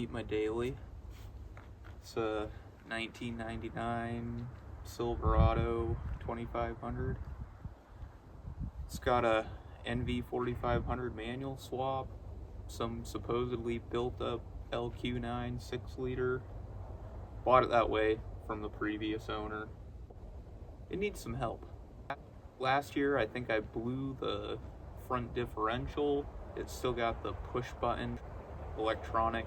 meet my daily. It's a 1999 Silverado 2500. It's got a NV4500 manual swap, some supposedly built up LQ9 6-liter. Bought it that way from the previous owner. It needs some help. Last year I think I blew the front differential. It's still got the push button electronic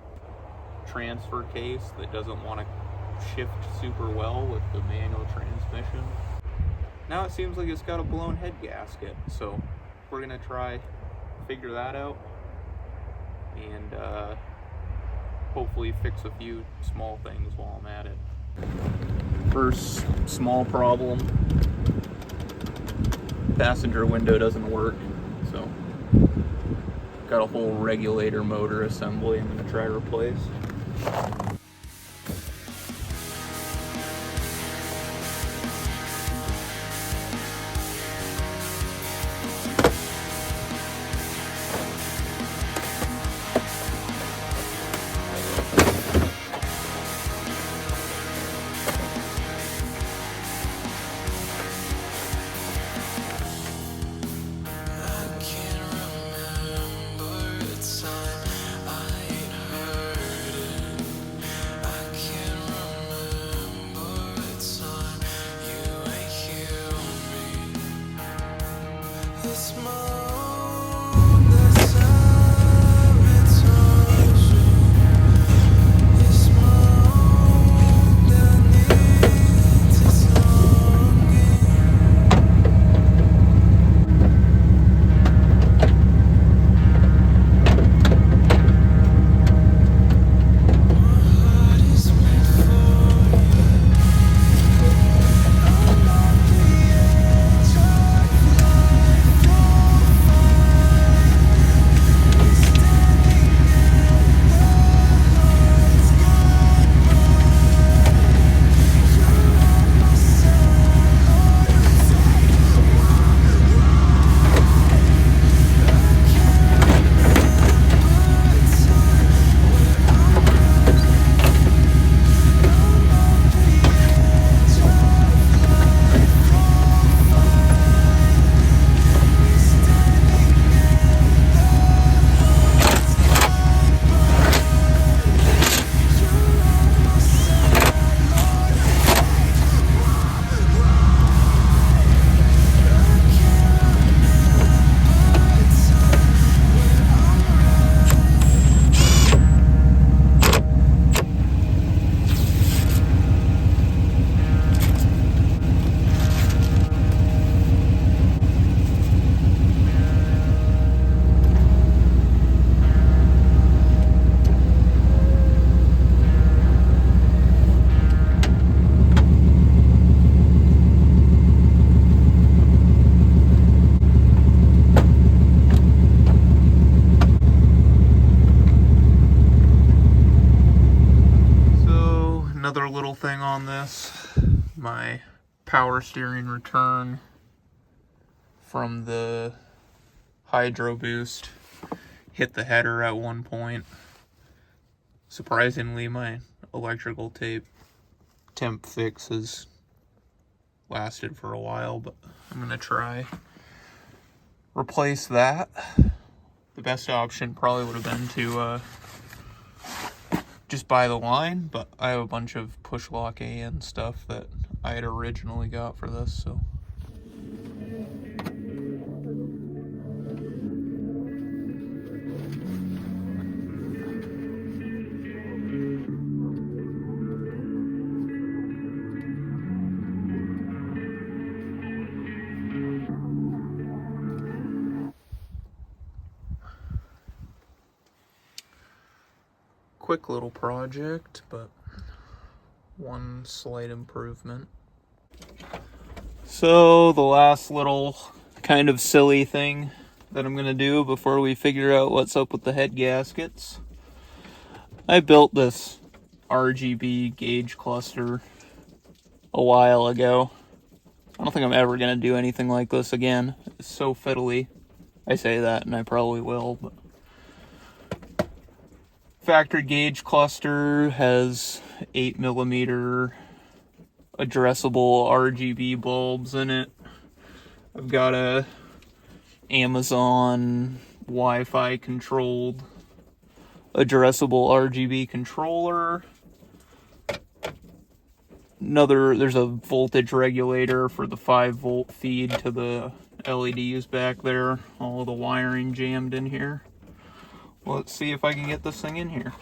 transfer case that doesn't want to shift super well with the manual transmission. Now it seems like it's got a blown head gasket, so we're gonna try figure that out and hopefully fix a few small things while I'm at it. First small problem, passenger window doesn't work, so got a whole regulator motor assembly I'm gonna try to replace. Another little thing on this, my power steering return from the hydro boost hit the header at one point. Surprisingly, my electrical tape temp fix has lasted for a while, but I'm gonna try replace that. The best option probably would have been to just buy the line, but I have a bunch of push lock AN stuff that I had originally got for this, so. Quick little project, but one slight improvement. So the last little kind of silly thing that I'm gonna do before we figure out what's up with the head gaskets. I built this RGB gauge cluster a while ago. I don't think I'm ever gonna do anything like this again. It's so fiddly. I say that and I probably will, but Factory gauge cluster has 8mm addressable RGB bulbs in it. I've got a Amazon Wi-Fi controlled addressable RGB controller. There's a voltage regulator for the 5-volt feed to the LEDs back there. All the wiring jammed in here. Well, let's see if I can get this thing in here.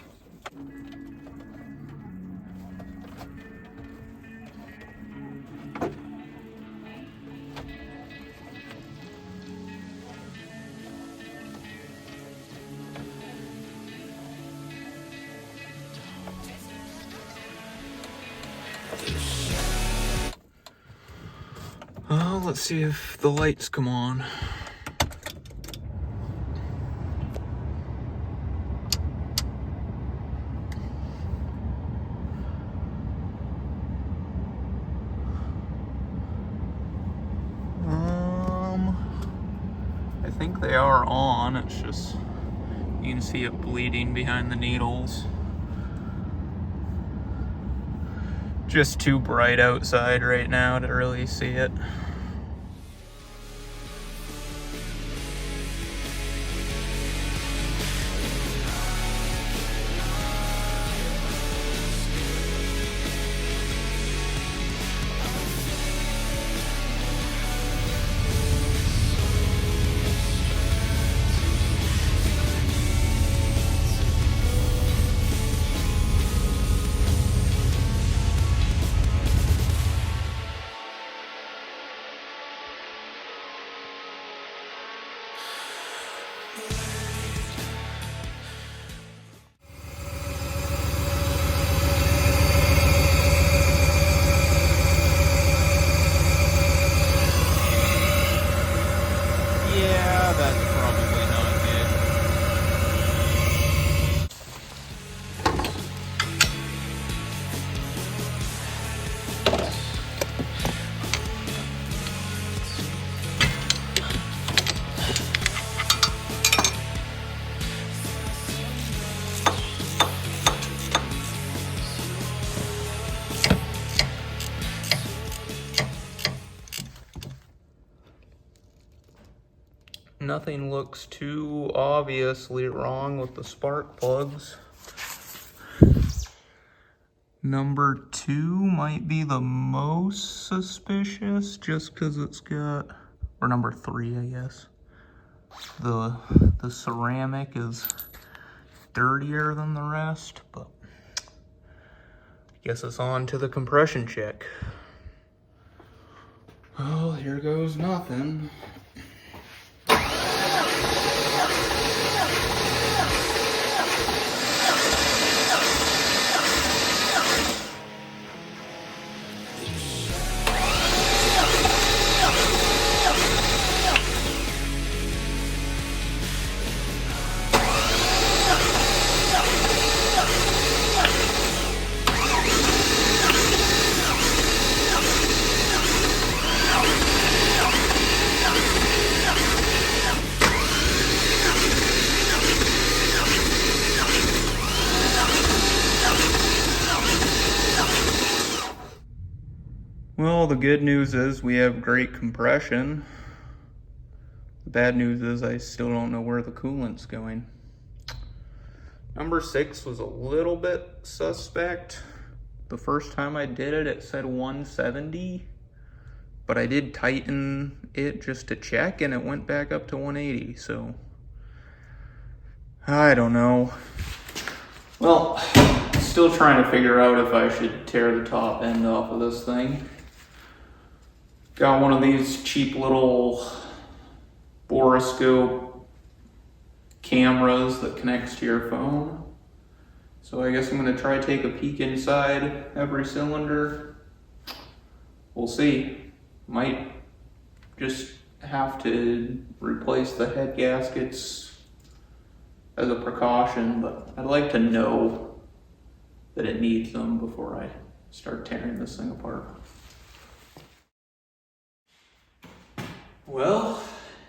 Let's see if the lights come on. I think they are on. It's just, you can see it bleeding behind the needles. Just too bright outside right now to really see it. Yeah, that's probably not good. Nothing looks too obviously wrong with the spark plugs. Number 2 might be the most suspicious just because it's got, or number 3, I guess. The ceramic is dirtier than the rest, but I guess it's on to the compression check. Well, here goes nothing. Well, the good news is we have great compression. The bad news is I still don't know where the coolant's going. Number 6 was a little bit suspect. The first time I did it, it said 170, but I did tighten it just to check and it went back up to 180, so I don't know. Well, still trying to figure out if I should tear the top end off of this thing. Got one of these cheap little boroscope cameras that connects to your phone. So I guess I'm gonna try to take a peek inside every cylinder. We'll see. Might just have to replace the head gaskets as a precaution, but I'd like to know that it needs them before I start tearing this thing apart. Well,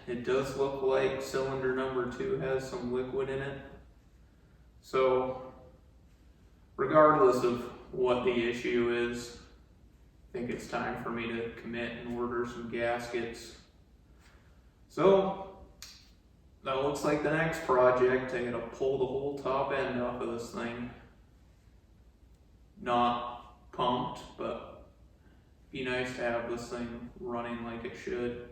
it does look like cylinder number 2 has some liquid in it. So, regardless of what the issue is, I think it's time for me to commit and order some gaskets. So, that looks like the next project. I gotta pull the whole top end off of this thing. Not pumped, but be nice to have this thing running like it should.